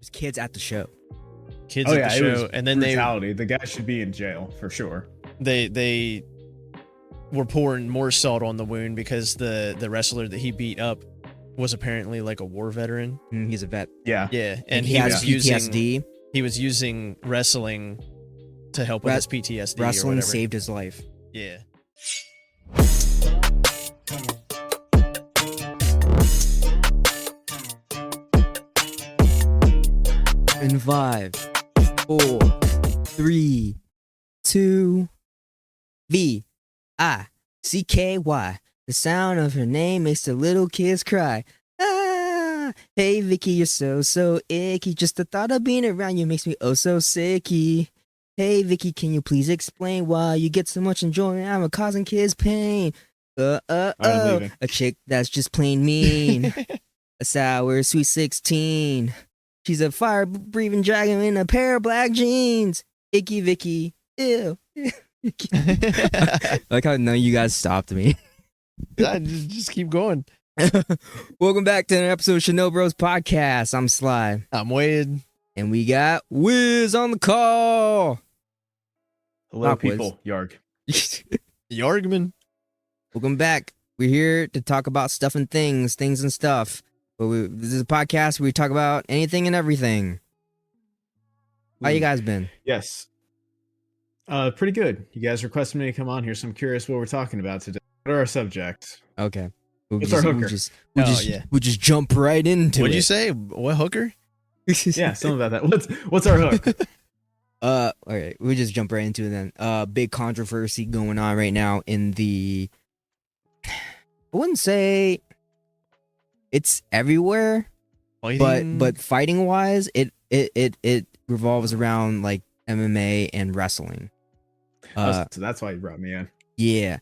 There's kids at the show. Kids at the show, and then brutality. The guy should be in jail for sure. They were pouring more salt on the wound because the wrestler that he beat up was apparently like a war veteran. He's a vet. Yeah. And he has PTSD. He was using wrestling to help with his PTSD. Wrestling or whatever. saved his life. Yeah. In 5, 4, 3, 2, V-I-C-K-Y. The sound of her name makes the little kids cry. Ah, hey Vicky, you're so icky. Just the thought of being around you makes me oh so sicky. Hey Vicky, can you please explain why you get so much enjoyment out of causing kids pain? A chick that's just plain mean. A sour sweet 16. She's a fire-breathing dragon in a pair of black jeans. Icky Vicky. Ew. I like how none of you guys stopped me. Just keep going. Welcome back to an episode of ShinoBroz podcast. I'm Sly. I'm Wade. And we got Wiz on the call. Hello, people. Yarg. Yargman. Welcome back. We're here to talk about stuff and things and stuff. But this is a podcast where we talk about anything and everything. How you guys been? Yes. Pretty good. You guys requested me to come on here, so I'm curious what we're talking about today. What are our subjects? Okay. What's our hooker? We'll just jump right into it. What'd you say? What hooker? Yeah, something about that. What's our hook? All right, we'll just jump right into it then. Big controversy going on right now in the. I wouldn't say it's everywhere, but fighting wise, it revolves around like MMA and wrestling. So that's why you brought me in. Yeah,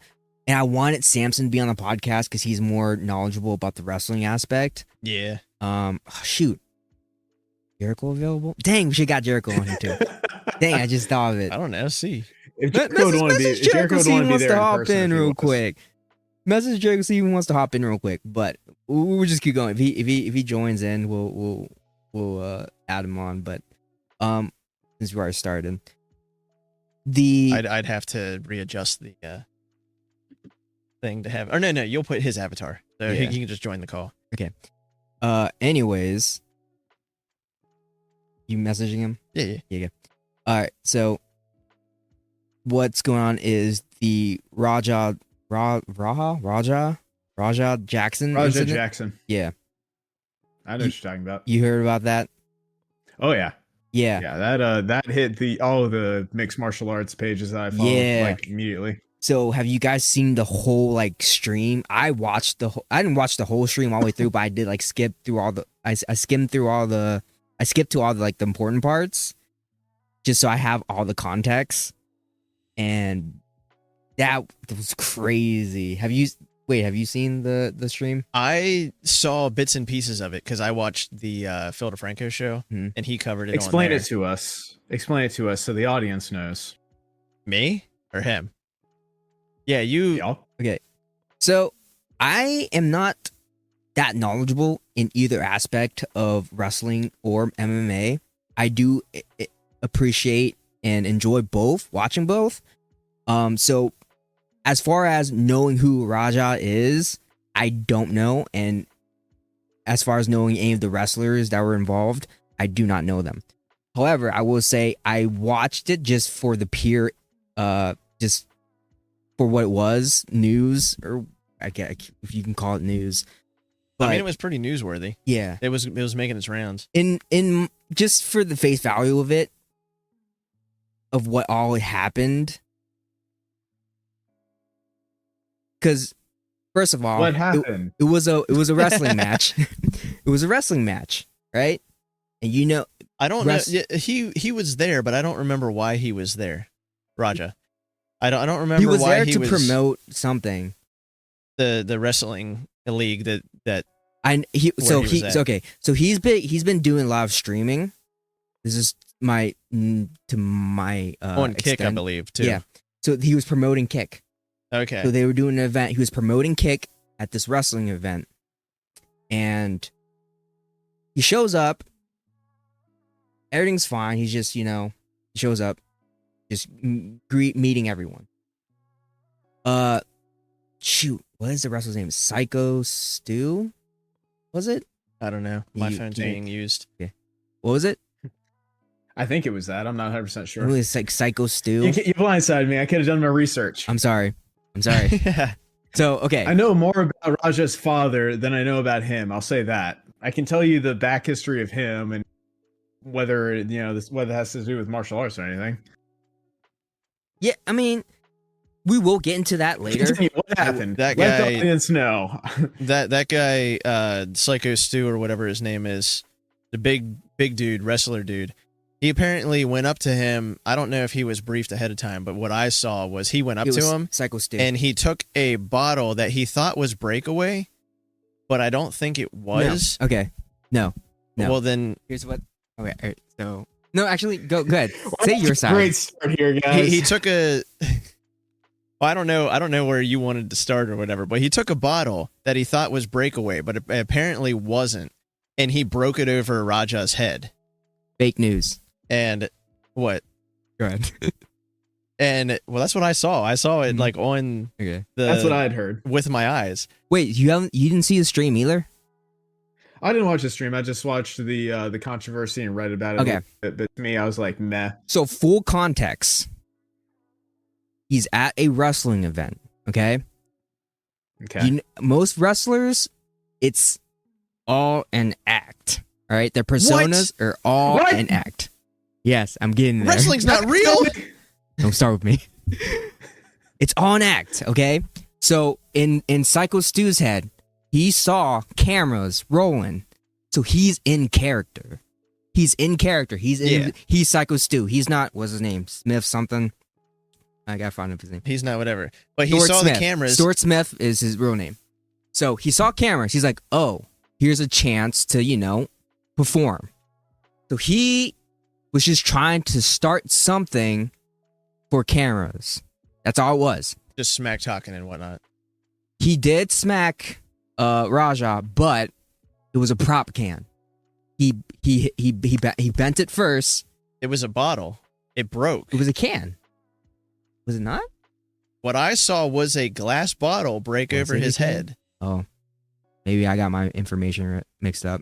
and I wanted Samson to be on the podcast because he's more knowledgeable about the wrestling aspect. Yeah. Shoot. Jericho available? Dang, we should got Jericho on here too. Dang, I just thought of it. I don't know. See if Jericho would want to be, wants to hop in real quick. Message Jericho see if he wants to hop in real quick, but we'll just keep going. If he joins in, we'll add him on. But since we already started, I'd have to readjust the thing to have. Or no, you'll put his avatar, so he can just join the call. Okay. Anyways. You messaging him? Yeah. All right. So, what's going on is the Raja Jackson. Raja Jackson. Yeah. I know what you're talking about. You heard about that? Oh yeah. Yeah. Yeah. That hit all of the mixed martial arts pages that I followed like immediately. So, have you guys seen the whole like stream? I didn't watch the whole stream all the way through, but I did like skip through all the. I skimmed through all the. I skipped to all the, like, the important parts just so I have all the context. And that was crazy. Have you seen the stream? I saw bits and pieces of it because I watched the Phil DeFranco show and he covered it. Explain it to us. Explain it to us so the audience knows. Me or him? Yeah, you. Y'all. Okay. So I am not that knowledgeable in either aspect of wrestling or MMA. I do appreciate and enjoy both, watching both. So as far as knowing who Raja is, I don't know. And as far as knowing any of the wrestlers that were involved, I do not know them. However, I will say I watched it just for the pure, just for what it was, news, or I guess if you can call it news. But, I mean, it was pretty newsworthy. Yeah, it was making its rounds. In just for the face value of it, of what all happened. Because first of all, what happened? It was a wrestling match. It was a wrestling match, right? And you know, I don't know. He was there, but I don't remember why he was there. Raja, I don't remember. He was why there he to was promote something. The wrestling league that. So he's been doing a lot of streaming. This is on Kick, I believe, too. Yeah. So he was promoting Kick. Okay. So they were doing an event. He was promoting Kick at this wrestling event. And he shows up Everything's fine. He's just, shows up, just meeting everyone. Shoot, what is the wrestler's name? Psycho Stu? Was it? I don't know. My phone's being used. Okay. What was it? I think it was that. I'm not 100% sure. It was like Psycho Stu. You blindsided me. I could have done my research. I'm sorry. So, okay. I know more about Raja's father than I know about him. I'll say that. I can tell you the back history of him and whether whether it has to do with martial arts or anything. Yeah, I mean, we will get into that later. What happened? That Let guy, the audience know. that guy, Psycho Stu or whatever his name is, the big dude, wrestler dude. He apparently went up to him. I don't know if he was briefed ahead of time, but what I saw was he went up to him, Psycho Stu, and he took a bottle that he thought was Breakaway, but I don't think it was. No. Okay, no. Well, then here's what. Okay, all right, so no, actually, go ahead. Say your side. Great start here, guys. He took a. Well, I don't know where you wanted to start or whatever, but he took a bottle that he thought was Breakaway, but it apparently wasn't, and he broke it over Raja's head. Fake news. And what? Go ahead. And well, that's what I saw. I saw it like on that's what I had heard with my eyes. Wait, you didn't see the stream either? I didn't watch the stream. I just watched the controversy and read about it. Okay. But to me, I was like, meh. So full context. He's at a wrestling event. Okay. Okay. Most wrestlers, it's all an act. All right, their personas are all an act. Yes, I'm getting there. Wrestling's not real. Don't start with me. It's all an act, okay? So in Psycho Stu's head, he saw cameras rolling, so he's in character. He's Psycho Stu. He's not. What's his name? Smith something. I gotta find his name. He's not whatever. But he saw the cameras. Stuart Smith is his real name. So he saw cameras. He's like, oh, here's a chance to perform. So he was just trying to start something for cameras. That's all it was. Just smack talking and whatnot. He did smack Raja, but it was a prop can. He bent it first. It was a bottle. It broke. It was a can. Was it not? What I saw was a glass bottle break over his head. Oh, maybe I got my information mixed up.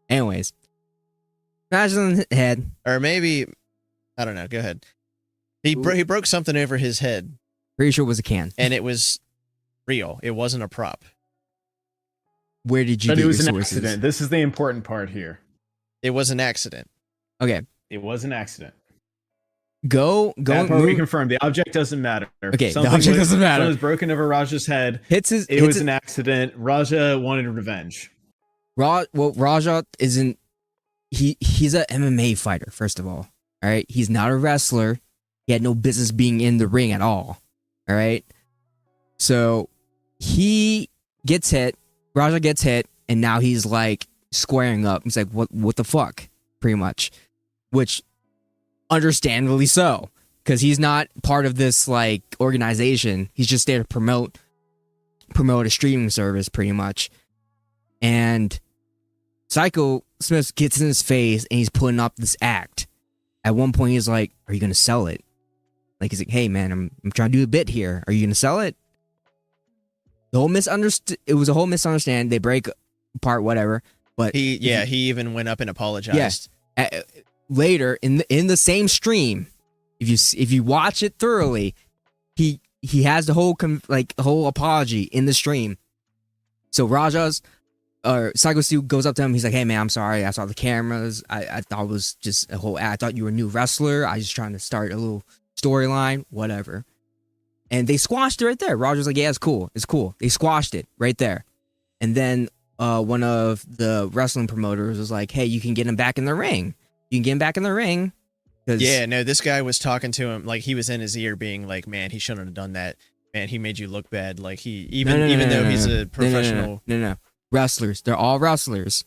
Anyways, smash on the head. Or maybe, I don't know. Go ahead. He broke something over his head. Pretty sure it was a can. And it was real. It wasn't a prop. Where did you get your sources? But it was an accident. This is the important part here. It was an accident. Okay. It was an accident. Go. We confirm the object doesn't matter. Okay, the object doesn't matter. Something was broken over Raja's head. It was an accident. Raja wanted revenge. Raja isn't. He's a MMA fighter. First of all right. He's not a wrestler. He had no business being in the ring at all. All right. So he gets hit. Raja gets hit, and now he's like squaring up. He's like, "What the fuck?" Pretty much, which. Understandably so, because he's not part of this like organization. He's just there to promote a streaming service, pretty much. And Psycho Smith gets in his face, and he's putting up this act. At one point, he's like, "Are you gonna sell it?" Like he's like, "Hey man, I'm trying to do a bit here. Are you gonna sell it?" It was a whole misunderstanding. They break apart, whatever. But he even went up and apologized. Yeah. Later in the same stream, if you watch it thoroughly, he has the whole apology in the stream. So Psycho Stu goes up to him. He's like, "Hey man, I'm sorry. I saw the cameras. I thought it was just a whole act. I thought you were a new wrestler. I was just trying to start a little storyline, whatever." And they squashed it right there. Roger's like, "Yeah, it's cool. It's cool." They squashed it right there. And then one of the wrestling promoters was like, "Hey, you can get him back in the ring. You can get him back in the ring." Yeah, no, this guy was talking to him like he was in his ear being like, "Man, he shouldn't have done that. Man, he made you look bad." Like even though he's a professional. No. Wrestlers. They're all wrestlers.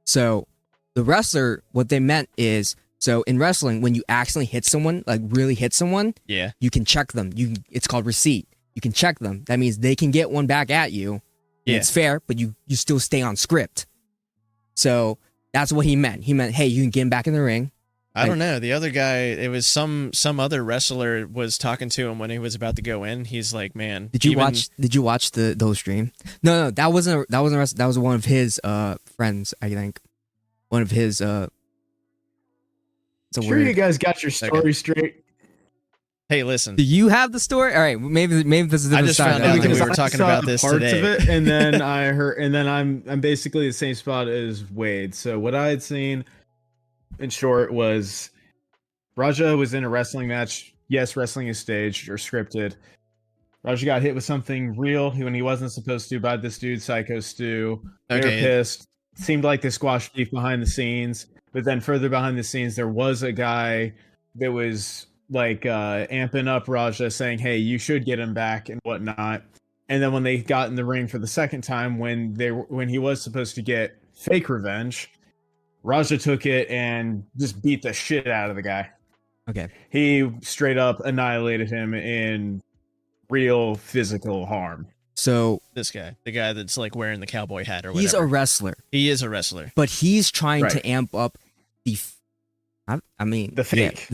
So the wrestler, what they meant is, so in wrestling, when you accidentally hit someone, like really hit someone, yeah, you can check them. It's called receipt. You can check them. That means they can get one back at you. Yeah. It's fair, but you still stay on script. So that's what he meant. He meant, hey, you can get him back in the ring. I don't know. The other guy, it was some other wrestler was talking to him when he was about to go in. He's like, man. Did you watch the whole stream? No, that wasn't that was one of his friends, I think. One of his sure you guys got your story straight. Hey, listen. Do you have the story? All right, maybe this is a different I just found out that we were talking about this parts today. of it, and then I heard, and then I'm basically the same spot as Wade. So what I had seen, in short, was Raja was in a wrestling match. Yes, wrestling is staged or scripted. Raja got hit with something real when he wasn't supposed to by this dude, Psycho Stu. They were pissed. Seemed like they squashed beef behind the scenes, but then further behind the scenes, there was a guy that was like amping up Raja, saying, "Hey, you should get him back" and whatnot. And then when they got in the ring for the second time, when he was supposed to get fake revenge, Raja took it and just beat the shit out of the guy. Okay. He straight up annihilated him in real physical harm. So this guy, the guy that's like wearing the cowboy hat or whatever. He's a wrestler. He is a wrestler. But he's trying to amp up the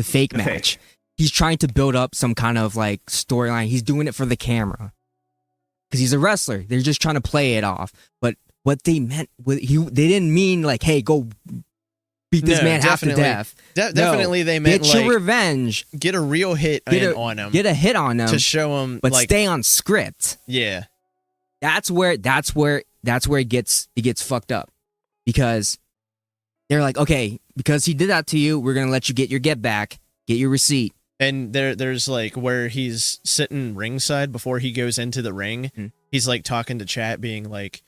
fake match. He's trying to build up some kind of like storyline. He's doing it for the camera. Because he's a wrestler. They're just trying to play it off. But what they meant they didn't mean like, hey, go beat this man half to death. Definitely they meant get your revenge. Get a real hit on him. Get a hit on him. To show him, but stay on script. Yeah. That's where it gets fucked up. Because they're like, okay, because he did that to you, we're gonna let you get your get back, get your receipt. And there's like where he's sitting ringside before he goes into the ring. He's like talking to chat, being like,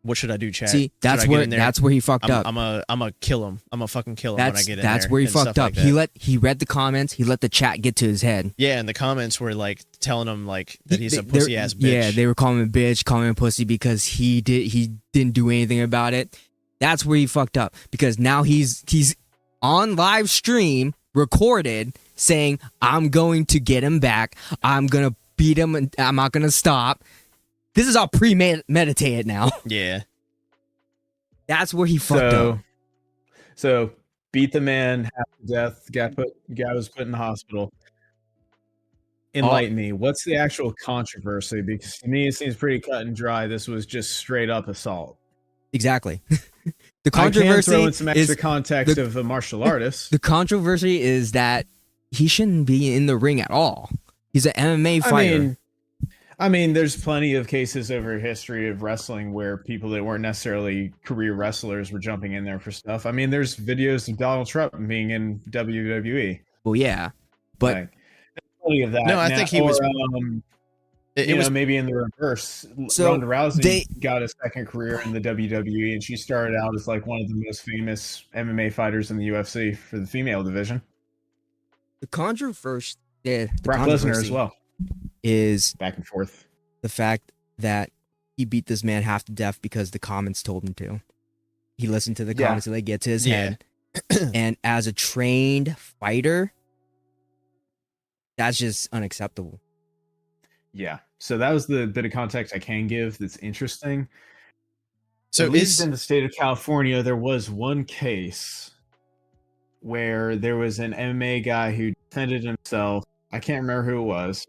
what should I do, chat? See, that's where he fucked up. I'm a kill him. I'm a fucking kill him when I get in there. That's where he fucked up. Like he read the comments. He let the chat get to his head. Yeah, and the comments were like telling him like that he's a pussy ass bitch. Yeah, they were calling him a bitch, calling him a pussy because he didn't do anything about it. That's where he fucked up, because now he's on live stream, recorded, saying, "I'm going to get him back. I'm gonna beat him, and I'm not gonna stop." This is all premeditated now. Yeah. That's where he fucked up. So beat the man half to death. Guy was put in the hospital. Enlighten me. What's the actual controversy? Because to me, it seems pretty cut and dry. This was just straight up assault. Exactly. The controversy I can throw in some extra context of a martial artist. The controversy is that he shouldn't be in the ring at all. He's an MMA fighter. I mean, there's plenty of cases over history of wrestling where people that weren't necessarily career wrestlers were jumping in there for stuff. I mean, there's videos of Donald Trump being in WWE. Well, yeah, but like, plenty of that. No, I think he was. It was maybe in the reverse. So Ronda Rousey got a second career in the WWE, and she started out as like one of the most famous MMA fighters in the UFC for the female division. The controversy, Brock Lesnar as well, is back and forth. The fact that he beat this man half to death because the comments told him to. He listened to the comments and they get to his head. And as a trained fighter, that's just unacceptable. Yeah. So that was the bit of context I can give that's interesting. So at least in the state of California, there was one case where there was an MMA guy who defended himself. I can't remember who it was,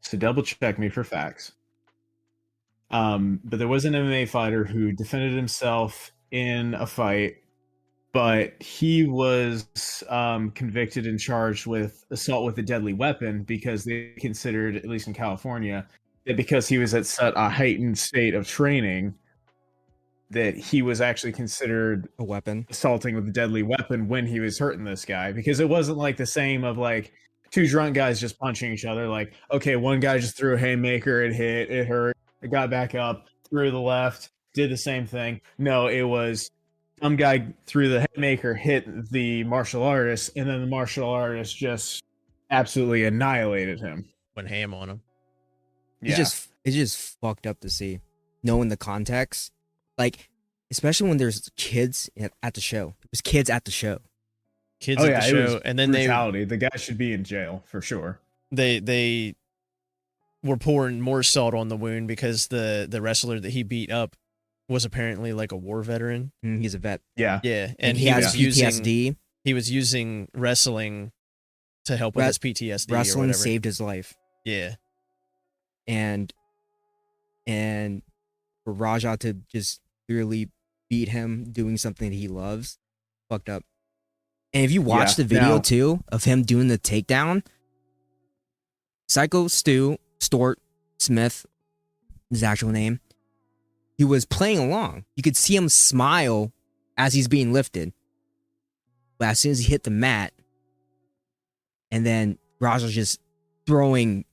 so double check me for facts. But there was an MMA fighter who defended himself in a fight, but he was convicted and charged with assault with a deadly weapon because they considered, at least in California, that because he was at such a heightened state of training, that he was actually considered a weapon, assaulting with a deadly weapon when he was hurting this guy, because it wasn't like the same of like two drunk guys just punching each other. Like, okay, one guy just threw a haymaker, it hit, it hurt, it got back up, threw the left, did the same thing. No, it was some guy threw the haymaker, hit the martial artist, and then the martial artist just absolutely annihilated him. Went ham on him. Yeah. It's just fucked up to see, knowing the context. Like, especially when there's kids at the show. There's kids at the show. Kids at the show, and then brutality. The guy should be in jail for sure. They were pouring more salt on the wound because the wrestler that he beat up was apparently like a war veteran. He's a vet. Yeah, and he has PTSD. he was using wrestling to help with his PTSD or Wrestling whatever. saved his life. Yeah. And for Raja to just literally beat him doing something that he loves, fucked up. And if you watch the video too of him doing the takedown, Psycho Stuart Smith, his actual name, he was playing along. You could see him smile as he's being lifted. But as soon as he hit the mat, and then Raja's just throwing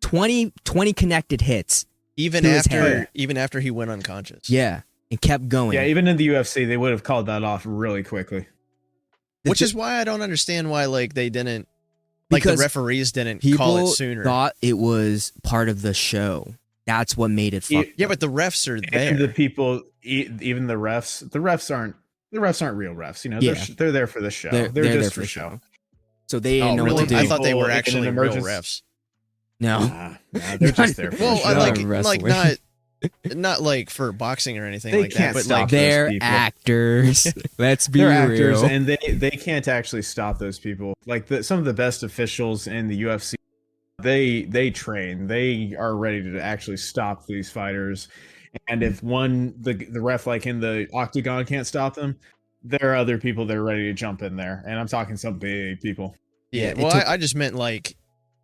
20 connected hits. Even after he went unconscious. Yeah, and kept going. Yeah, even in the UFC, they would have called that off really quickly. Which is why I don't understand why they didn't, the referees didn't call it sooner. Thought it was part of the show. That's what made it fucked Yeah, up. but the refs are there. And the people, even the refs aren't real refs. You know, they're there for the show. They're just there for show. So they didn't know what to do. I thought they were actually real refs. No, they're just there for the show. Not like for boxing or anything they like can't that. But stop they're actors. Let's be they're real. Actors, and they can't actually stop those people. Like some of the best officials in the UFC, they train. They are ready to actually stop these fighters. And if the ref like in the octagon can't stop them, there are other people that are ready to jump in there. And I'm talking some big people. Yeah. Well, I just meant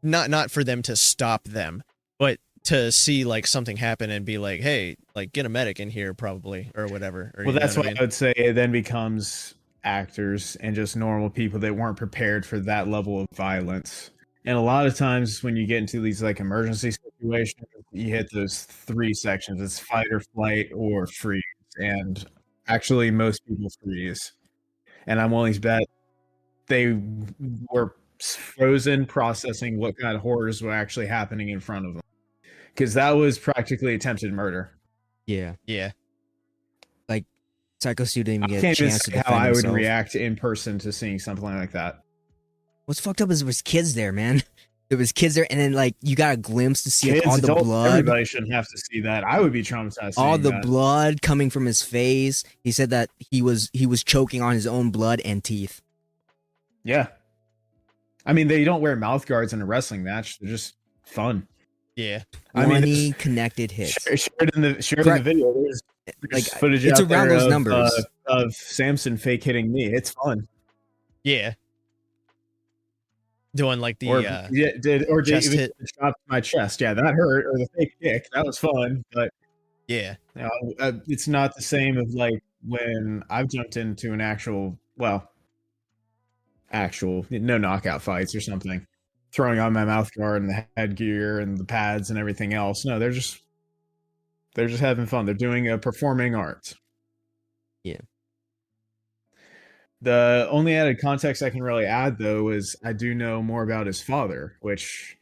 not for them to stop them, but to see something happen and be like, hey, get a medic in here probably or whatever. Or, well, that's what I would say. It then becomes actors and just normal people that weren't prepared for that level of violence. And a lot of times when you get into these emergency situations, you hit those three sections. It's fight or flight or freeze. And actually most people freeze. And I'm willing to bet they were frozen processing what kind of horrors were actually happening in front of them. Because that was practically attempted murder. Yeah. Yeah. Psycho Stu didn't even get a chance chance to defend how I would himself. react in person to seeing something like that. What's fucked up is there was kids there, man. There was kids there, and then you got a glimpse to see Kids, all the adults, blood. Everybody shouldn't have to see that. I would be traumatized. All the that. blood coming from his face. He said that he was choking on his own blood and teeth. Yeah. I mean, they don't wear mouth guards in a wrestling match. They're just fun. Yeah. 20 connected hits. Shared in the video. There's footage it's out around there those numbers of Samson fake hitting me. It's fun. Yeah. Doing did chest even hit. shot my chest. Yeah, that hurt. Or the fake kick. That was fun. But yeah, it's not the same as when I've jumped into an actual no knockout fights or something, throwing on my mouth guard and the headgear and the pads and everything else. No, they're just having fun. They're doing a performing art. Yeah. The only added context I can really add, though, is I do know more about his father, which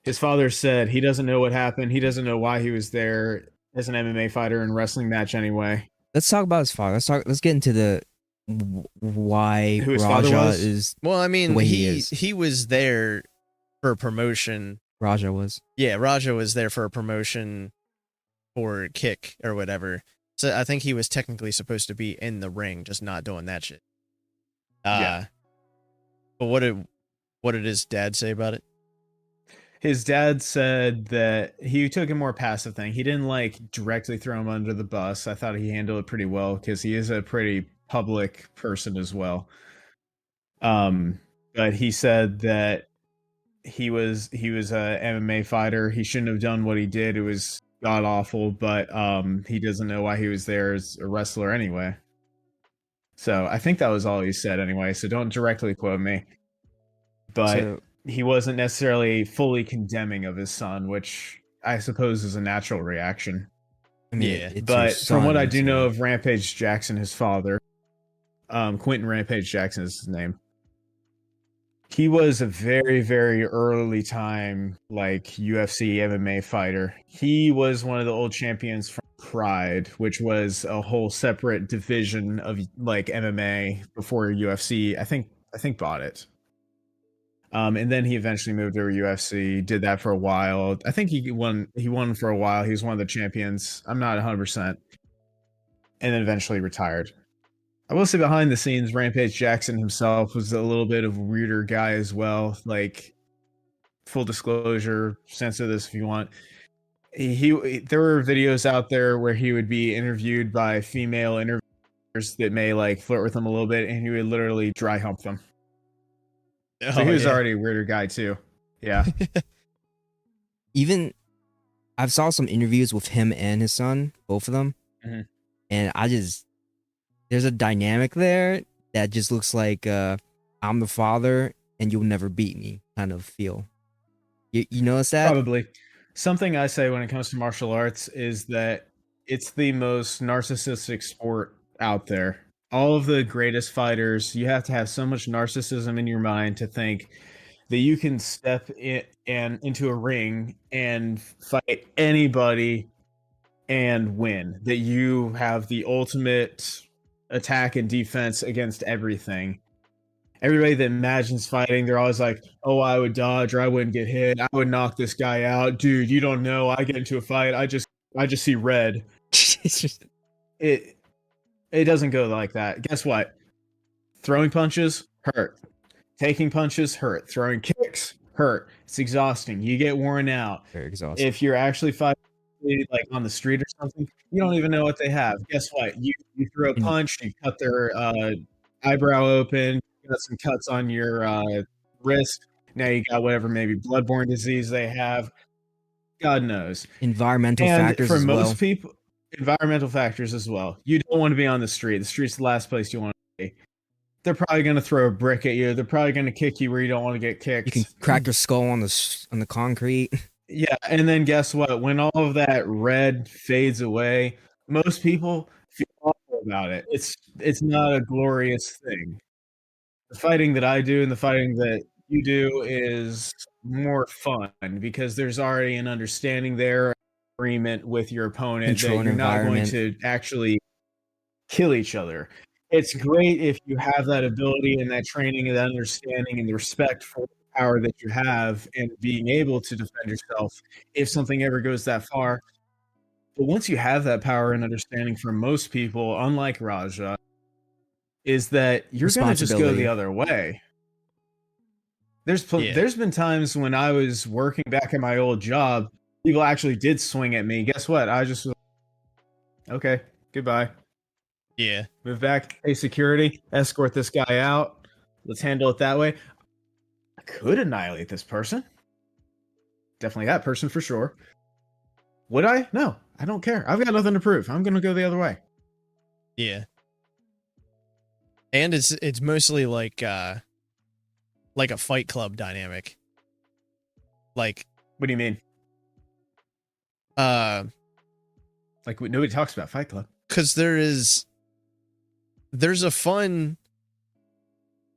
his father said he doesn't know what happened. He doesn't know why he was there as an MMA fighter and wrestling match anyway. Let's talk about his father. Let's get into the why Who his father Raja was? is. well, I mean, the way he is. he was there for promotion. Raja was. Yeah, Raja was there for a promotion for Kick or whatever. So I think he was technically supposed to be in the ring, just not doing that shit. Yeah. But what did his dad say about it? His dad said that he took a more passive thing. He didn't directly throw him under the bus. I thought he handled it pretty well because he is a pretty public person as well. But he said that he was a MMA fighter. He shouldn't have done what he did. It was god awful, but he doesn't know why he was there as a wrestler anyway. So I think that was all he said anyway. So don't directly quote me. But he wasn't necessarily fully condemning of his son, which I suppose is a natural reaction. I mean, Yeah, But from what I do know of Rampage Jackson, his father, Quentin Rampage Jackson is his name. He was a very, very early time UFC MMA fighter. He was one of the old champions from Pride, which was a whole separate division of MMA before UFC. I think bought it. And then he eventually moved over to UFC, did that for a while. I think he won for a while. He was one of the champions. I'm not 100%. And then eventually retired. I will say behind the scenes, Rampage Jackson himself was a little bit of a weirder guy as well. Like, full disclosure, censor this if you want. There were videos out there where he would be interviewed by female interviewers that may like flirt with him a little bit, and he would literally dry hump them. So he was already a weirder guy too. Yeah. Even I've saw some interviews with him and his son, both of them, and there's a dynamic there that just looks like I'm the father and you'll never beat me kind of feel. You notice that? Probably. Something I say when it comes to martial arts is that it's the most narcissistic sport out there. All of the greatest fighters, you have to have so much narcissism in your mind to think that you can step into a ring and fight anybody and win. That you have the ultimate attack and defense against everything. Everybody that imagines fighting, they're always like, oh, I would dodge or I wouldn't get hit. I would knock this guy out. Dude, you don't know. I get into a fight. I just see red. It doesn't go like that. Guess what? Throwing punches hurt. Taking punches hurt. Throwing kicks hurt. It's exhausting. You get worn out. Very exhausting. If you're actually fighting like on the street or something, you don't even know what they have. Guess what? You throw a punch, you cut their eyebrow open, you got some cuts on your wrist. Now you got whatever maybe bloodborne disease they have. God knows. Environmental factors for as well. most people, environmental factors as well. You don't want to be on the street. The street's the last place you want to be. They're probably going to throw a brick at you. They're probably going to kick you where you don't want to get kicked. You can crack your skull on the concrete. Yeah, and then guess what? When all of that red fades away, most people feel awful about it. It's not a glorious thing. The fighting that I do and the fighting that you do is more fun because there's already an understanding there, agreement with your opponent that you're not going to actually kill each other. It's great if you have that ability and that training and that understanding and the respect for the power that you have and being able to defend yourself if something ever goes that far. But once you have that power and understanding for most people, unlike Raja, is that you're going to just go the other way. There's been times when I was working back at my old job, people actually did swing at me. Guess what? I just was like, okay, goodbye. Yeah. Move back. Hey, security, escort this guy out. Let's handle it that way. I could annihilate this person. Definitely that person for sure. Would I? No, I don't care. I've got nothing to prove. I'm going to go the other way. Yeah. And it's mostly like a Fight Club dynamic. Like, what do you mean? Like nobody talks about Fight Club. Because there's a fun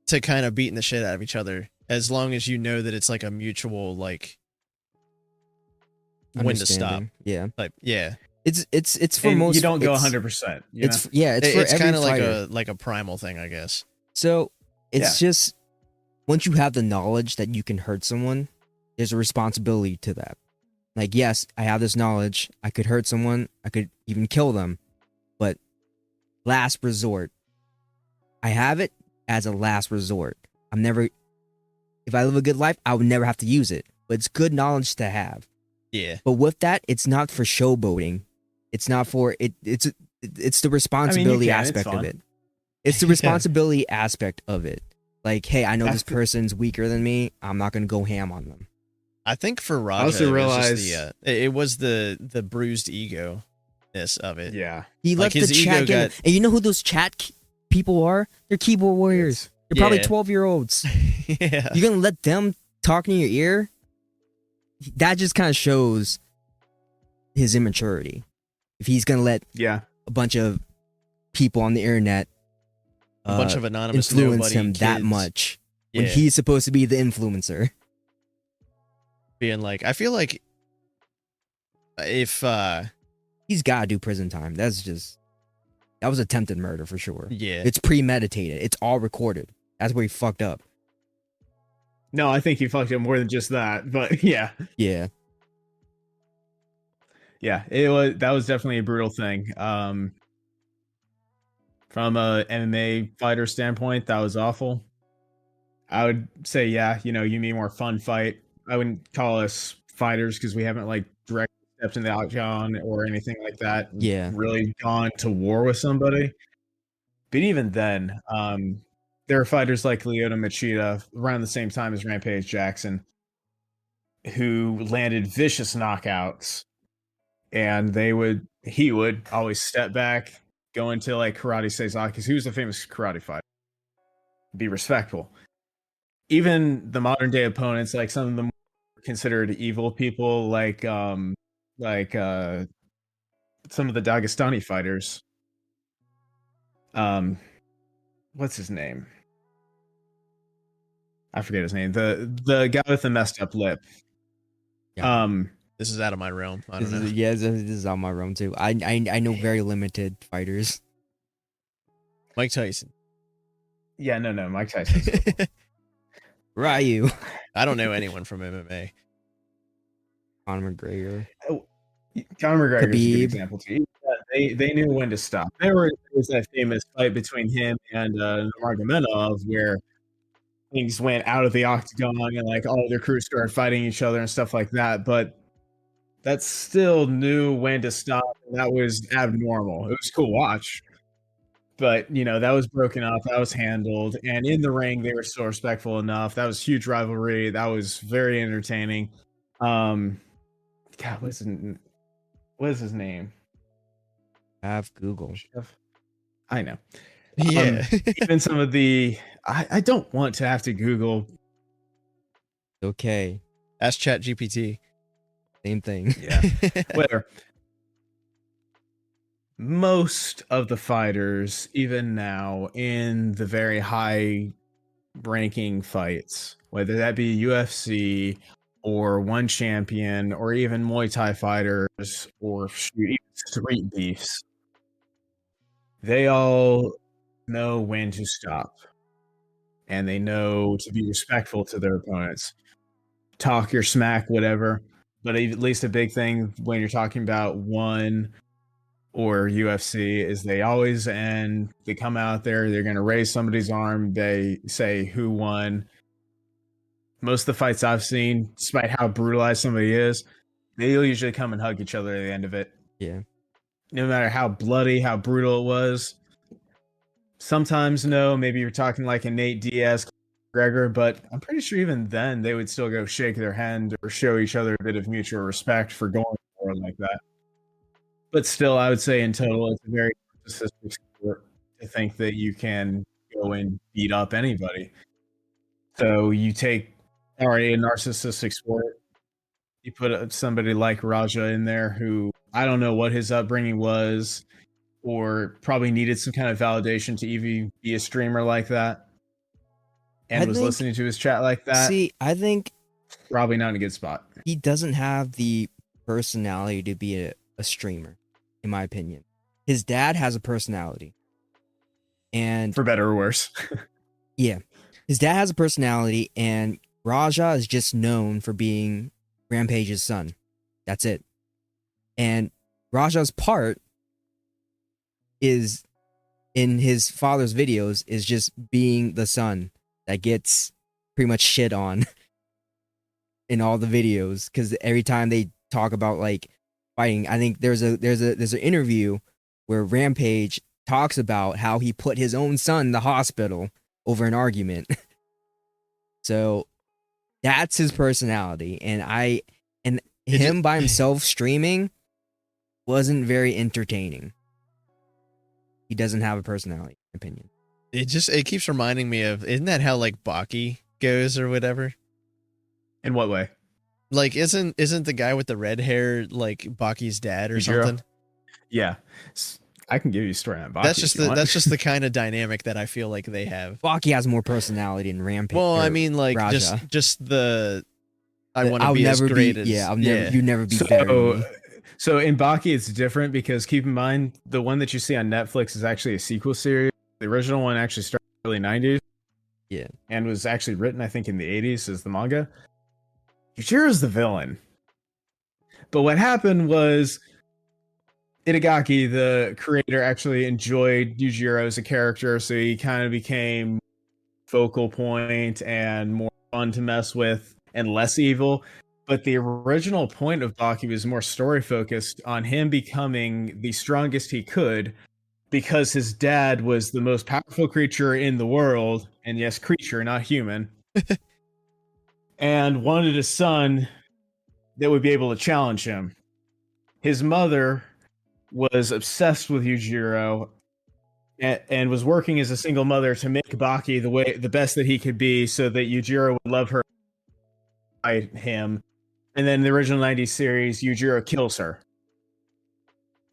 to kind of beating the shit out of each other as long as you know that it's like a mutual like when to stop. Yeah. Like yeah. It's for most. You don't go 100%. It's for it's kind of like a primal thing, I guess. So it's just once you have the knowledge that you can hurt someone, there's a responsibility to that. Like, yes, I have this knowledge. I could hurt someone. I could even kill them. But last resort. I have it as a last resort. If I live a good life, I would never have to use it. But it's good knowledge to have. Yeah. But with that, it's not for showboating. It's not for it. It's the responsibility aspect of it. It's the responsibility aspect of it. Like, hey, I know this person's weaker than me. I'm not going to go ham on them. I think for Raja, I also realized it was the bruised ego-ness of it. Yeah. He left the chat game. And you know who those chat people are? They're keyboard warriors. They're probably 12-year-olds. Yeah. You're going to let them talk in your ear? That just kind of shows his immaturity. If he's going to let a bunch of people on the internet a bunch of anonymous influence him kids. That much when he's supposed to be the influencer. Being like, I feel like if he's got to do prison time. That was attempted murder for sure. Yeah. It's premeditated. It's all recorded. That's where he fucked up. No, I think he fucked up more than just that, but yeah. Yeah. Yeah, that was definitely a brutal thing. From a MMA fighter standpoint, that was awful. I would say, yeah, you need more fun fight. I wouldn't call us fighters because we haven't like directly stepped in the octagon or anything like that. And Yeah. really gone to war with somebody. But even then, there are fighters like Lyoto Machida around the same time as Rampage Jackson who landed vicious knockouts, and he would always step back, go into like karate seiza, because he was a famous karate fighter. Be respectful. Even the modern day opponents, like some of them considered evil people, like some of the Dagestani fighters. What's his name? I forget his name. The guy with the messed up lip. Yeah. This is out of my realm. I don't know. Yeah, this is on my realm too. I know very limited fighters. Mike Tyson. Yeah, no, Mike Tyson. Ryu. I don't know anyone from MMA. Conor McGregor. Conor McGregor is a good Khabib. example too. Yeah, they knew when to stop. There was that famous fight between him and Nurmagomedov where things went out of the octagon and like all their crews started fighting each other and stuff like that. But that still knew when to stop. And that was abnormal. It was cool to watch. But, that was broken up. That was handled. And in the ring, they were still respectful enough. That was huge rivalry. That was very entertaining. God, what is his name? Have Google. I know. Yeah. Even some of the... I don't want to have to Google. Okay. Ask ChatGPT. Same thing. Yeah. Whatever. Most of the fighters, even now, in the very high ranking fights, whether that be UFC or One Champion or even Muay Thai fighters or even street beefs, they all know when to stop. And they know to be respectful to their opponents. Talk your smack, whatever. But at least a big thing when you're talking about One or UFC is they come out there, they're going to raise somebody's arm, they say who won. Most of the fights I've seen, despite how brutalized somebody is, they'll usually come and hug each other at the end of it. Yeah. No matter how bloody, how brutal it was. Sometimes no, maybe you're talking like a Nate Diaz, McGregor, but I'm pretty sure even then they would still go shake their hand or show each other a bit of mutual respect for going forward like that. But still, I would say in total, it's a very narcissistic sport to think that you can go and beat up anybody. So you take already a narcissistic sport, you put somebody like Raja in there who I don't know what his upbringing was, or probably needed some kind of validation to even be a streamer like that, and was listening to his chat like that. See, I think probably not in a good spot. He doesn't have the personality to be a streamer, in my opinion. His dad has a personality. And for better or worse. Yeah. His dad has a personality, and Raja is just known for being Rampage's son. That's it. And Raja's part is in his father's videos is just being the son that gets pretty much shit on in all the videos, because every time they talk about like fighting, I think there's an interview where Rampage talks about how he put his own son in the hospital over an argument. So that's his personality, and him by himself streaming wasn't very entertaining. He doesn't have a personality, in my opinion. It keeps reminding me of, isn't that how like Baki goes or whatever? In what way? Like isn't the guy with the red hair like Baki's dad or Yujiro? something? Yeah. I can give you a story on Baki. That's just the kind of dynamic that I feel like they have. Baki has more personality than Rampage. Well, I mean, like Raja. just the I want to be as great as you never be better than me. So in Baki, it's different because keep in mind the one that you see on Netflix is actually a sequel series. The original one actually started in the early 90s. Yeah, and was actually written, I think, in the 80s as the manga. Yujiro's the villain. But what happened was Itagaki, the creator, actually enjoyed Yujiro as a character, so he kind of became focal point and more fun to mess with and less evil. But the original point of Baki was more story focused on him becoming the strongest he could because his dad was the most powerful creature in the world, and yes, creature, not human, and wanted a son that would be able to challenge him. His mother was obsessed with Yujiro and was working as a single mother to make Baki the best that he could be, so that Yujiro would love her by him. And then in the original 90s series, Yujiro kills her.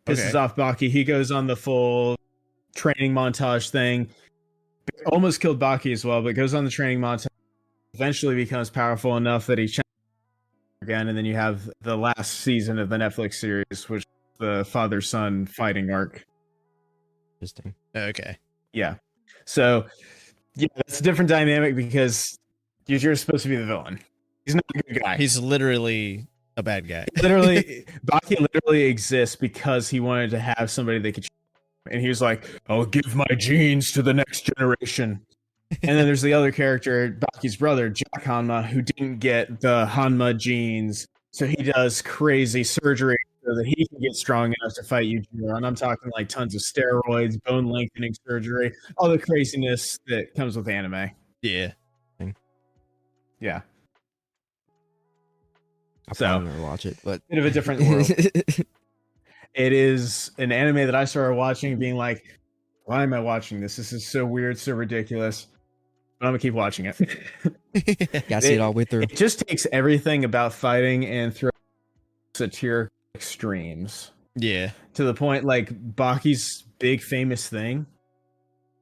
Pisses off Baki. He goes on the full training montage thing. Almost killed Baki as well, but goes on the training montage. Eventually becomes powerful enough that he challenges again. And then you have the last season of the Netflix series, which is the father-son fighting arc. Interesting. Okay. Yeah. So, yeah, that's a different dynamic because Yujiro's supposed to be the villain. He's not a good guy. He's literally a bad guy. Baki literally exists because he wanted to have somebody that could, and he was like, "I'll give my genes to the next generation." And then there's the other character, Baki's brother, Jack Hanma, who didn't get the Hanma genes, so he does crazy surgery so that he can get strong enough to fight Yujiro. And I'm talking like tons of steroids, bone lengthening surgery, all the craziness that comes with anime. Yeah. Yeah. I'll probably never watch it, but bit of a different world. It is an anime that I started watching being like, why am I watching this? This is so weird, so ridiculous. But I'm gonna keep watching it. gotta see it all the way through. It just takes everything about fighting and throws satiric extremes. Yeah. To the point, like, Baki's big famous thing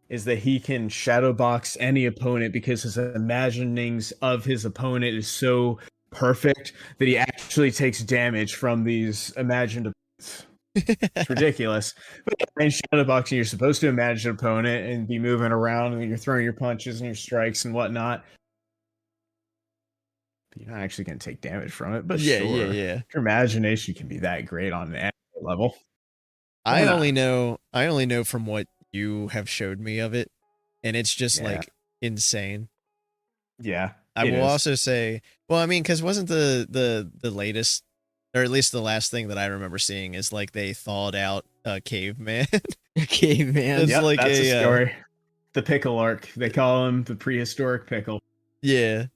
is that he can shadow box any opponent because his imaginings of his opponent is so perfect that he actually takes damage from these imagined opponents. It's ridiculous. But in shadowboxing, you're supposed to imagine an opponent and be moving around, and you're throwing your punches and your strikes and whatnot. But you're not actually going to take damage from it. But yeah, sure, yeah. Your imagination can be that great on an anime level. I only know from what you have showed me of it, and it's just like insane. Yeah. I will also say, well, I mean, because wasn't the latest, or at least the last thing that I remember seeing is like they thawed out a caveman. Caveman. It's like that's a story. The pickle arc. They call him the prehistoric pickle. Yeah.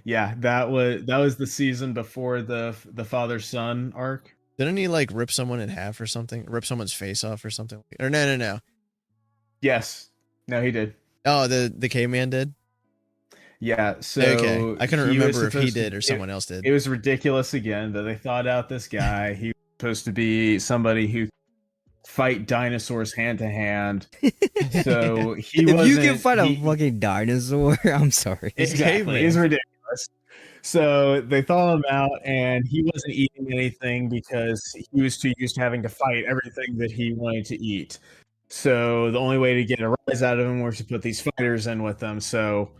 Yeah, that was the season before the father-son arc. Didn't he like rip someone in half or something? Rip someone's face off or something? Or no. Yes. No, he did. Oh, the caveman did? Yeah, so okay. I couldn't remember if he did or someone else did. It was ridiculous again that they thought out this guy. He was supposed to be somebody who fight dinosaurs hand to hand. So he if you can fight a fucking dinosaur, I'm sorry. Exactly. He's ridiculous. So they thawed him out, and he wasn't eating anything because he was too used to having to fight everything that he wanted to eat. So the only way to get a rise out of him was to put these fighters in with them. So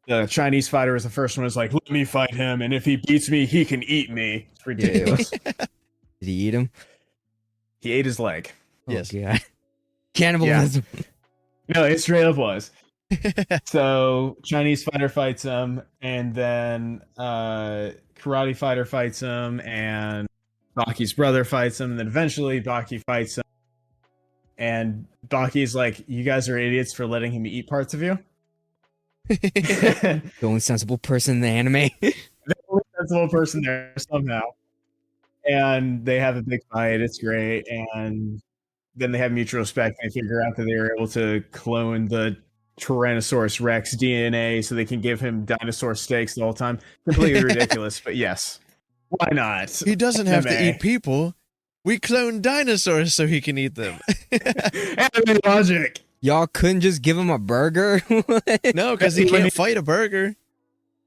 the Chinese fighter was the first one. Was like, let me fight him, and if he beats me, he can eat me. It's ridiculous. Did he eat him? He ate his leg. Yes. Yeah. Cannibalism. Yeah. No, it straight up was. So Chinese fighter fights him, and then karate fighter fights him, and Baki's brother fights him, and then eventually Baki fights him. And Baki's like, you guys are idiots for letting him eat parts of you. The only sensible person in the anime. The only sensible person there somehow. And they have a big fight. It's great. And then they have mutual respect. And they figure out that they were able to clone the Tyrannosaurus Rex DNA so they can give him dinosaur steaks the whole time. Completely ridiculous, but yes. Why not? He doesn't have to eat people. We clone dinosaurs so he can eat them. Anime logic. Y'all couldn't just give him a burger? No, because he can't fight a burger.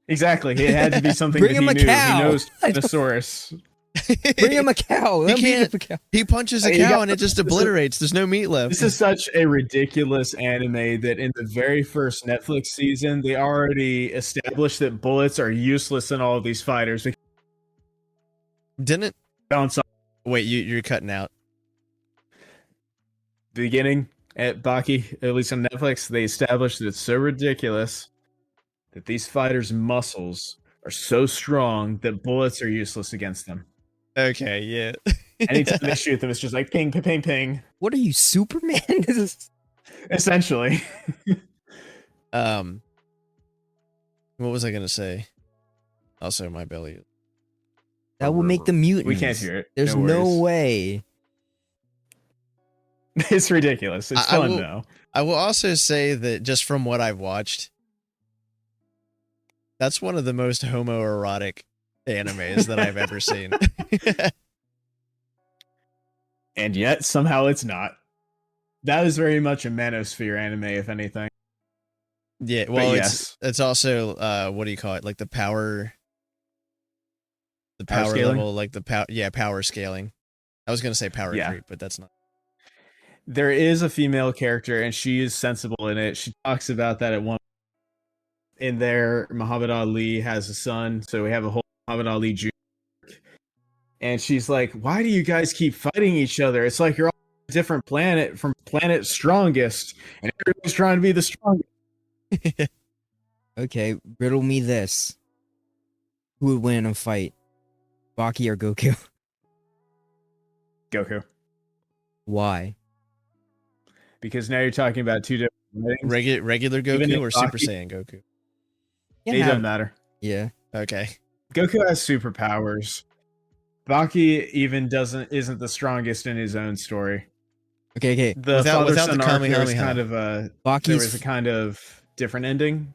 Exactly. It had to be something Bring that him he a knew. cow. He knows Tyrannosaurus. Bring him a cow. He can't. A cow. He punches a cow and it just obliterates. There's no meat left. This is such a ridiculous anime that in the very first Netflix season, they already established that bullets are useless in all of these fighters. Didn't? Bounce off. Wait, you're cutting out. beginning at Baki, at least on Netflix, they established that it's so ridiculous that these fighters' muscles are so strong that bullets are useless against them. Okay, yeah. Anytime they shoot them, it's just like ping, ping, ping, ping. What are you, Superman? Essentially. What was I gonna say? Also, my belly. That will make them mutants. We can't hear it. There's no way. It's ridiculous. It's fun though. I will also say that just from what I've watched, that's one of the most homoerotic animes that I've ever seen. And yet, somehow it's not. That is very much a manosphere anime, if anything. Yeah, well, yes. it's also what do you call it? Like the power scaling? level, like the power scaling. I was gonna say power creep, but that's not. There is a female character, and she is sensible in it. She talks about that at one. In there, Muhammad Ali has a son, so we have a whole Muhammad Ali Jr. And she's like, "Why do you guys keep fighting each other? It's like you're all on a different planet from planet strongest, and everybody's trying to be the strongest." Okay, riddle me this. Who would win in a fight? Baki or Goku? Goku. Why? Because now you're talking about two different things. Regular Goku or Super Saiyan Goku? It doesn't matter. Yeah. Okay. Goku has superpowers. Baki even isn't the strongest in his own story. Okay. The father-son arc, there was kind of a Baki's there was a kind of different ending.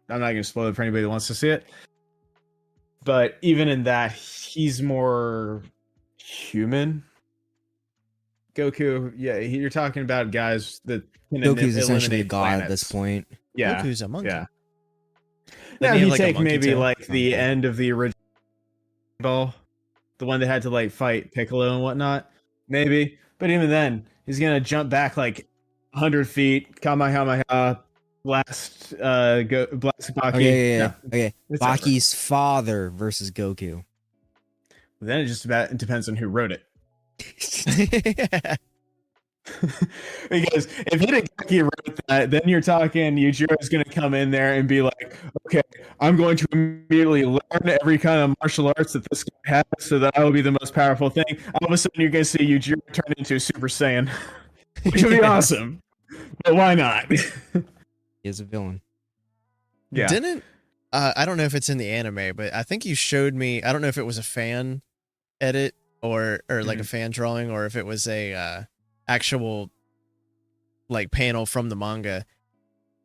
I'm not going to spoil it for anybody that wants to see it. But even in that, he's more human. Goku, yeah, you're talking about guys that can Goku's essentially a god planets. at this point. Yeah, Goku's a monkey. Yeah. Like, Now, if you like take maybe tail? like the end of the original ball, the one that had to like fight Piccolo and whatnot, maybe. But even then, he's gonna jump back like 100 feet, Kamehameha, blast Baki. Okay, No, okay. it's Baki's father versus Goku. then it just about depends on who wrote it. Because if Hidegaki wrote that, then you're talking Yujiro is going to come in there and be like, okay, I'm going to immediately learn every kind of martial arts that this guy has so that I will be the most powerful thing. All of a sudden, you're going to see Yujiro turn into a Super Saiyan, which would be awesome. But why not? He is a villain. Yeah. Didn't I don't know if it's in the anime, but I think you showed me. I don't know if it was a fan edit or like a fan drawing, or if it was a actual like panel from the manga.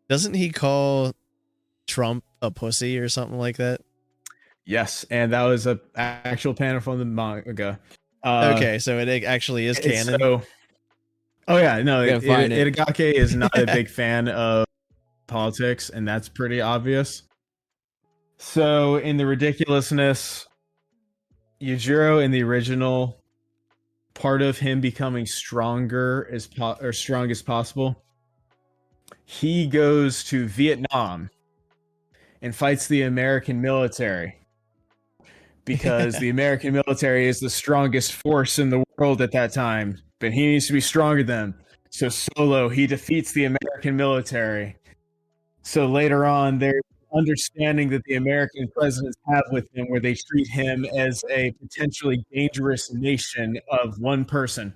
Doesn't he call Trump a pussy or something like that? Yes, and that was a actual panel from the manga. Okay, so it actually is canon. So, oh yeah, no, Find it. Hidegaki is not a big fan of politics, and that's pretty obvious. So in the ridiculousness, Yujiro in the original, part of him becoming stronger or strong as possible, he goes to Vietnam and fights the American military because the American military is the strongest force in the world at that time, but he needs to be stronger than them. So solo, he defeats the American military. So later on, there's understanding that the American presidents have with him where they treat him as a potentially dangerous nation of one person.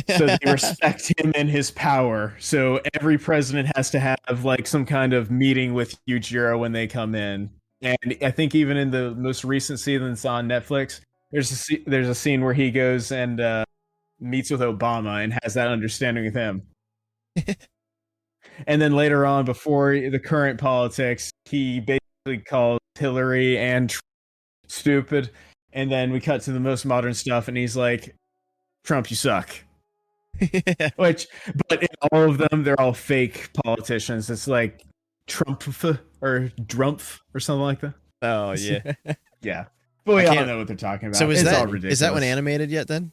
So they respect him and his power. So every president has to have like some kind of meeting with Yujiro when they come in. And I think even in the most recent seasons on Netflix, there's a scene where he goes and meets with Obama and has that understanding with him. And then later on, before the current politics, he basically calls Hillary and Trump stupid. And then we cut to the most modern stuff, and he's like, Trump, you suck. But in all of them, they're all fake politicians. It's like Trump or Drumpf or something like that. Oh, yeah. Yeah. But we all know what they're talking about. So it's all ridiculous. Is that one animated yet then?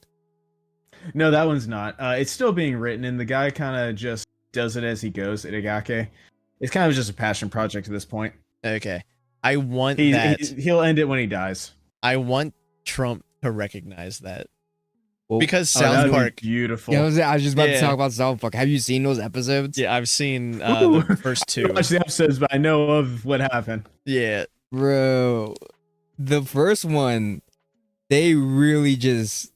No, that one's not. It's still being written, and the guy kind of just does it as he goes, Itagaki. It's kind of just a passion project at this point. Okay. I want he'll end it when he dies. I want Trump to recognize that. Well, because Oh, that'd South be Park. beautiful. yeah, I was just about to Yeah. talk about South Park. Have you seen those episodes? Yeah, I've seen Ooh. the first I didn't two. watch the episodes, but I know of what happened. Yeah, Bro, the first one, they really just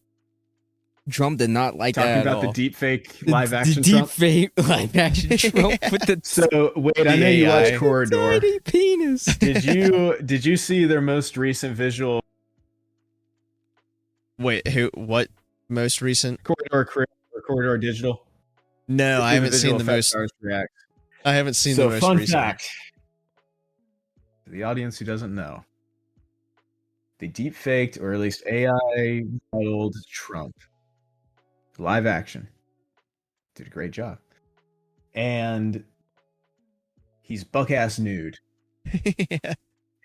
Trump did not like Talking that at about the all. deep fake The- live action the deep Trump. fake live action Trump with the So wait, I know The you AI. watched Corridor. tiny penis. Did you see their most recent visual wait, what most recent? Corridor Crew or Corridor Digital? No, I haven't seen the visual most. effects artists react. I haven't seen So the most fun recent. fact, for the audience who doesn't know, they deep faked or at least AI modeled Trump live action. Did a great job, and he's buck ass nude, Yeah.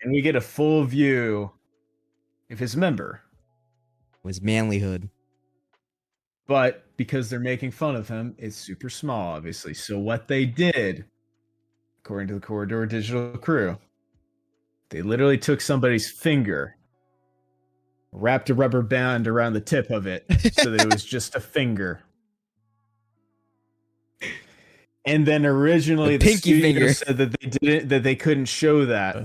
and we get a full view of his member. Was manlyhood. But because they're making fun of him, it's super small, obviously. So what they did, according to the Corridor Digital crew, they literally took somebody's finger, wrapped a rubber band around the tip of it so that it was just a finger. And then originally The the pinky studio finger. said that they couldn't show that.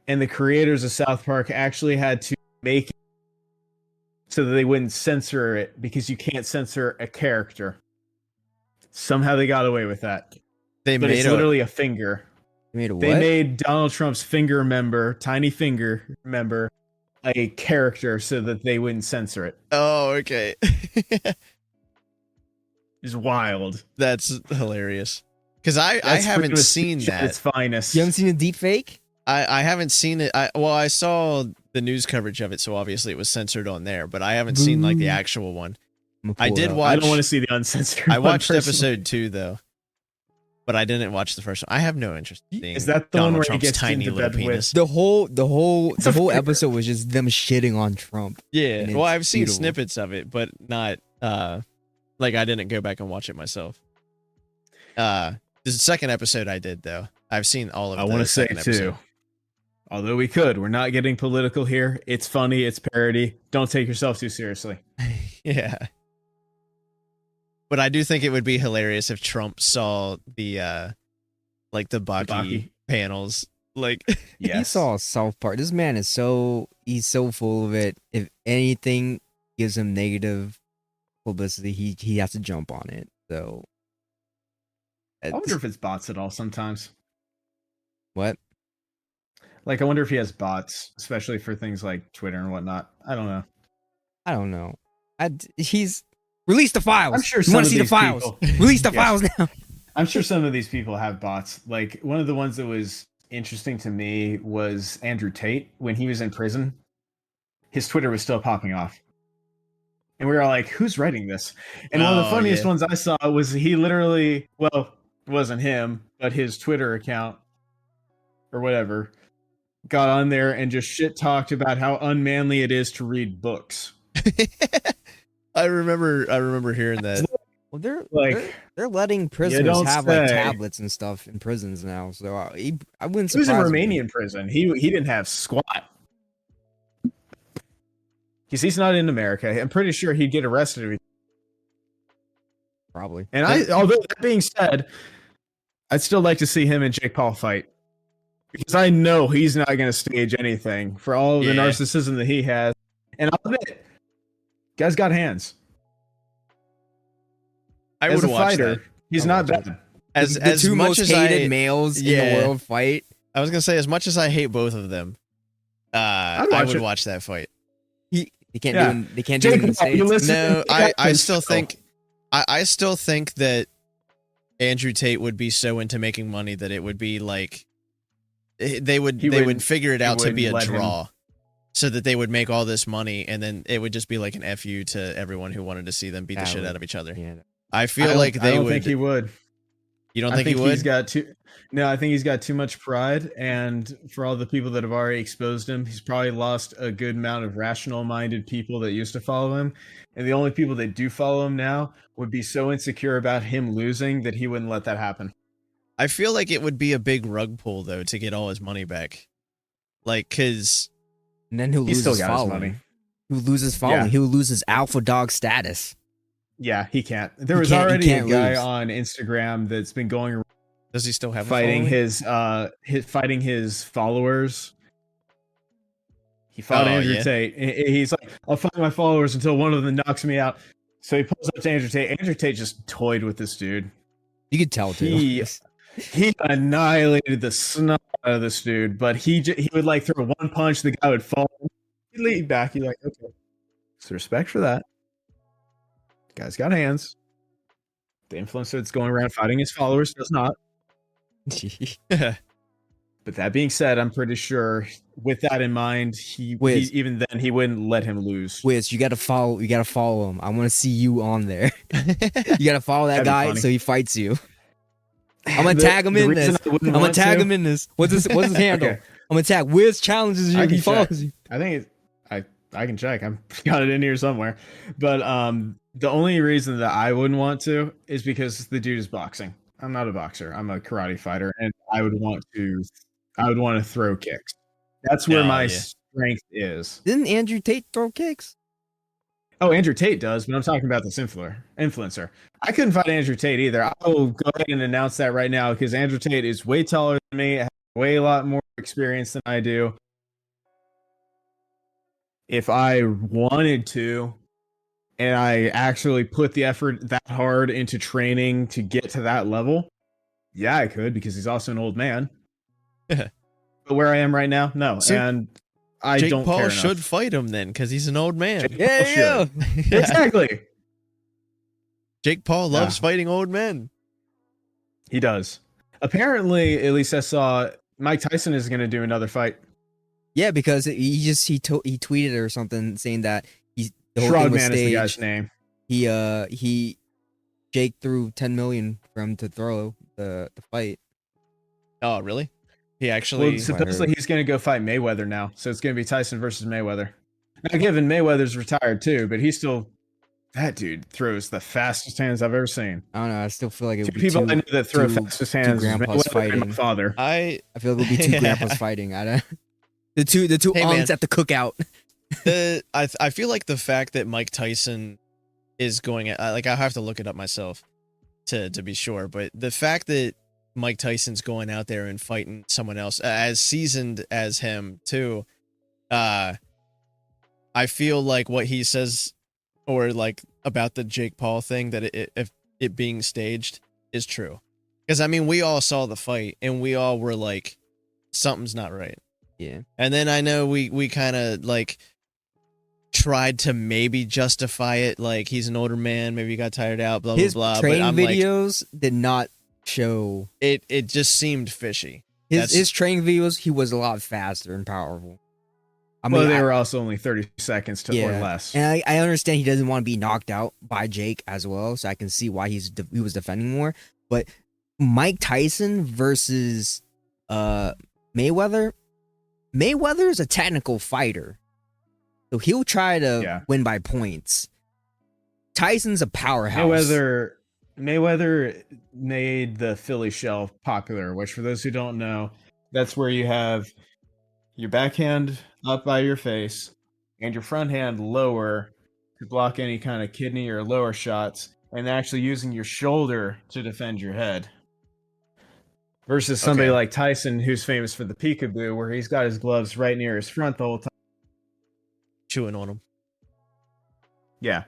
And the creators of South Park actually had to make it so that they wouldn't censor it, because you can't censor a character. Somehow they got away with that. They But made it's a literally a finger. You made a what? They made Donald Trump's finger member, tiny finger member, a character so that they wouldn't censor it. Oh, okay. It's wild. That's hilarious. Because I That's haven't freedom of seen speech at its that. finest. You haven't seen a deep fake? I haven't seen it. I saw the news coverage of it, so obviously it was censored on there. But I haven't seen like the Boo. actual one. I'm gonna I pull it did up. watch. I don't want to see the uncensored. I one watched personally. episode 2 though, but I didn't watch the first one. I have no interest in seeing Is that the Donald one where Trump's he gets tiny into little bed with? penis. The whole It's a finger. episode was just them shitting on Trump. Yeah, And well, it's I've seen beautiful. snippets of it, but not like I didn't go back and watch it myself. The second episode I did though. I've seen all of. I want to say too. Although we could, we're not getting political here. It's funny. It's parody. Don't take yourself too seriously. Yeah. But I do think it would be hilarious if Trump saw the like the Baki, Baki. panels. Like Yes. He saw South Park. This man is he's so full of it. If anything gives him negative publicity, he has to jump on it. So I wonder if it's bots at all sometimes. what? Like, I wonder if he has bots, especially for things like Twitter and whatnot. I don't know. I don't know. He's release the files. I'm sure You some want of to see the these files? people- Release the Yes. files now. I'm sure some of these people have bots. Like, one of the ones that was interesting to me was Andrew Tate. When he was in prison, his Twitter was still popping off. And we were all like, who's writing this? And one of the Oh, funniest yeah. ones I saw was he literally, well, it wasn't him, but his Twitter account or whatever got on there and just shit talked about how unmanly it is to read books. I remember hearing that. Well, they're Like, they're letting prisoners don't have like say. tablets and stuff in prisons now. So I wouldn't. he was in surprise me. Romanian prison. He didn't have squat. Because he's not in America. I'm pretty sure he'd get arrested. Probably. And although that being said, I'd still like to see him and Jake Paul fight. Because I know he's not going to stage anything for all of the Yeah. narcissism that he has. And I'll admit, guy's got hands. I As would a watch fighter, that. he's I'll not watch bad. The two much most as hated males in Yeah. the world fight. I was gonna say, as much as I hate both of them, I watch would it. watch that fight. They can't Yeah. do it. They can't do it Jake in the Paul, you States. listen? No, Yeah, I it's still still- think I still think that Andrew Tate would be so into making money that it would be like they would figure it out to be a wouldn't let him. draw, so that they would make all this money and then it would just be like an FU to everyone who wanted to see them beat the That shit would- out of each other. Yeah. I I feel don't- like I they don't would. think he would. You don't I think he think would? he's got too. No, I think he's got too much pride, and for all the people that have already exposed him, he's probably lost a good amount of rational-minded people that used to follow him, and the only people that do follow him now would be so insecure about him losing that he wouldn't let that happen. I feel like it would be a big rug pull though to get all his money back, like because And then he'll He's lose still his got his following. money. He would lose his following. Yeah. He would lose his alpha dog status. Yeah, he can't. There was He already a can't guy lose. on Instagram that's been going around Does he still have a fighting following? fighting his followers. He fought Oh, Andrew yeah. Tate. He's like, I'll fight my followers until one of them knocks me out. So he pulls up to Andrew Tate. Andrew Tate just toyed with this dude. You could tell too. He annihilated the snot out of this dude, but he would like throw one punch, the guy would fall. He'd lean back. He's like, okay, so respect for that. Guy's got hands. The influencer that's going around fighting his followers does not. But that being said, I'm pretty sure with that in mind, he even then he wouldn't let him lose. Wiz, you gotta follow him. I want to see you on there. You gotta follow that That'd be guy funny. so he fights you. I'm gonna tag him in this. I'm gonna tag him in this. What's his handle? Okay. I'm gonna tag Wiz challenges you. I He can follows check. you. I think I can check. I've got it in here somewhere. But the only reason that I wouldn't want to is because the dude is boxing. I'm not a boxer. I'm a karate fighter, and I would want to throw kicks. That's where my strength is. Didn't Andrew Tate throw kicks? Oh, Andrew Tate does, but I'm talking about this influencer. I couldn't fight Andrew Tate either. I will go ahead and announce that right now because Andrew Tate is way taller than me, has way a lot more experience than I do. If I wanted to, and I actually put the effort that hard into training to get to that level, yeah, I could because he's also an old man. But where I am right now, no. So and I Jake don't Paul care should enough. fight him then because he's an old man. Jake Yeah, Paul yeah. should. Exactly. Jake Paul loves Yeah. fighting old men. He does. Apparently, at least I saw Mike Tyson is going to do another fight. Yeah, because he tweeted or something saying that the whole thing Shrug was Man is the guy's staged. name. Jake threw 10 million for him to throw the fight. Oh, really? He actually. Well, supposedly he's going to go fight Mayweather now, so it's going to be Tyson versus Mayweather. Now, given Mayweather's retired too, but he's still that dude throws the fastest hands I've ever seen. I don't know. I still feel like it would Two be people two, I know that throw two- fastest hands. grandpas Mayweather and my fighting. father. I I feel like it would be two Yeah. grandpas fighting. I don't. The two Hey, man. aunts at the cookout. I feel like the fact that Mike Tyson is going at, like, I have to look it up myself to be sure, but the fact that Mike Tyson's going out there and fighting someone else as seasoned as him too, I feel like what he says or like about the Jake Paul thing that if it being staged is true, because I mean we all saw the fight and we all were like something's not right. Yeah. And then I know we kind of like tried to maybe justify it, like he's an older man, maybe he got tired out, blah His blah blah. training But I'm videos did not show like, it just seemed fishy. his training videos. He was a lot faster and powerful. I Well, mean, they were also only 30 seconds or Yeah. less. and I understand he doesn't want to be knocked out by Jake as well, so I can see why he was defending more. But Mike Tyson versus Mayweather is a technical fighter, so he'll try to win by points. Tyson's a powerhouse. Mayweather made the Philly shell popular, which for those who don't know, that's where you have your backhand up by your face and your front hand lower to block any kind of kidney or lower shots, and actually using your shoulder to defend your head. Versus somebody Okay. like Tyson, who's famous for the peekaboo, where he's got his gloves right near his front the whole time. chewing on him. Yeah.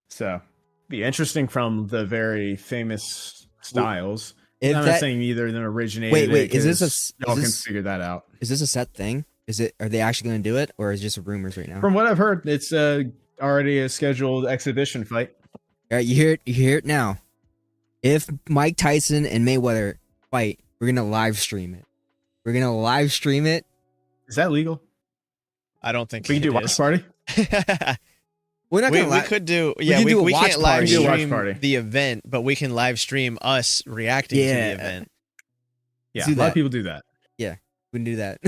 So, be interesting from the very famous styles. If I'm not that- saying either of them originated. Wait, it, is this 'cause a- y'all is can this- figure that out? Is this a set thing? Are they actually going to do it, or is it just rumors right now? From what I've heard, it's already a scheduled exhibition fight. All right, you hear it now. If Mike Tyson and Mayweather fight, we're gonna live stream it. Is that legal? I don't think We can do it watch is. party. We're not we gonna. could do can do a we watch can't live party. We can do a watch stream party. the event, but we can live stream us reacting to Yeah. the event. Yeah, do a lot that. of people do that. We can do that.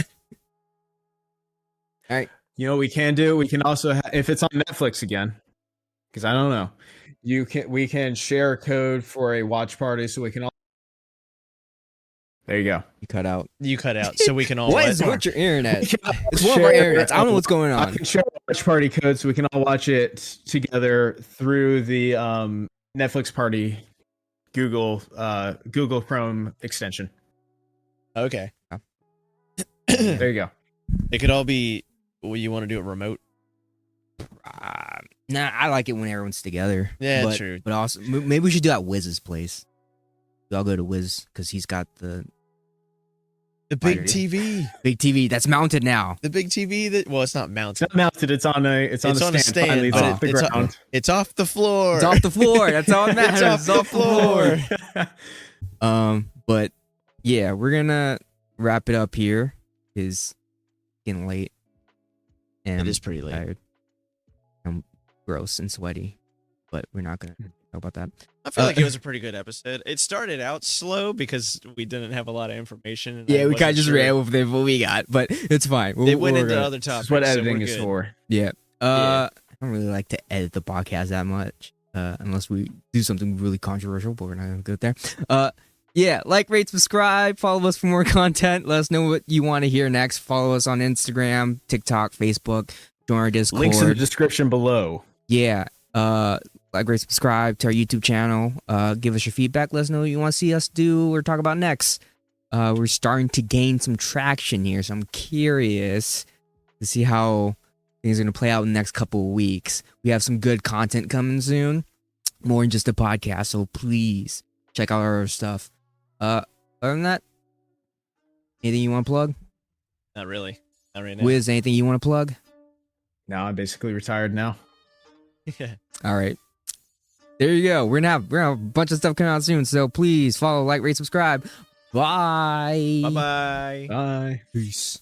You know what we can do? We can also, if it's on Netflix again, because I don't know, we can share a code for a watch party so we can all There you go. You cut out. You cut out, so we can all. What watch. is with your internet? We can It's one of our internets. I don't know what's going I on. can share a watch party code so we can all watch it together through the Netflix Party Google Chrome extension. Okay. There you go. It could all be. Well, you want to do it remote? Nah, I like it when everyone's together. Yeah, but, true. But also, maybe we should do it at Wiz's place. I'll go to Wiz because he's got the big Right. TV. big TV that's mounted now. The big TV that. Well, it's not mounted. It's not mounted. It's on a stand. Finally, it's but off the it's ground. It's off the floor. It's off the floor. That's all that matters. It's off the floor. But yeah, we're gonna wrap it up here. It's getting late. And It is pretty late. tired. I'm gross and sweaty, but we're not gonna talk about that. I feel like it was a pretty good episode. It started out slow because we didn't have a lot of information. And I Yeah, we kind wasn't of just sure. ran with what we got, but it's fine. It went We're into gonna- other topics. That's what so editing we're is good. for. Yeah. Yeah. I don't really like to edit the podcast that much, unless we do something really controversial, but we're not gonna go there. Yeah, like, rate, subscribe, follow us for more content. Let us know what you want to hear next. Follow us on Instagram, TikTok, Facebook, join our Discord. Links in the description below. Yeah. Like, rate, subscribe to our YouTube channel. Give us your feedback. Let us know what you want to see us do or talk about next. We're starting to gain some traction here, so I'm curious to see how things are going to play out in the next couple of weeks. We have some good content coming soon, more than just a podcast, so please check out our stuff. Other than that, anything you want to plug? Not really. Not right now. Wiz, anything you want to plug? Now I'm basically retired now. All right. There you go. We're gonna have a bunch of stuff coming out soon, so please follow, like, rate, subscribe. Bye. Bye bye. Bye. Peace.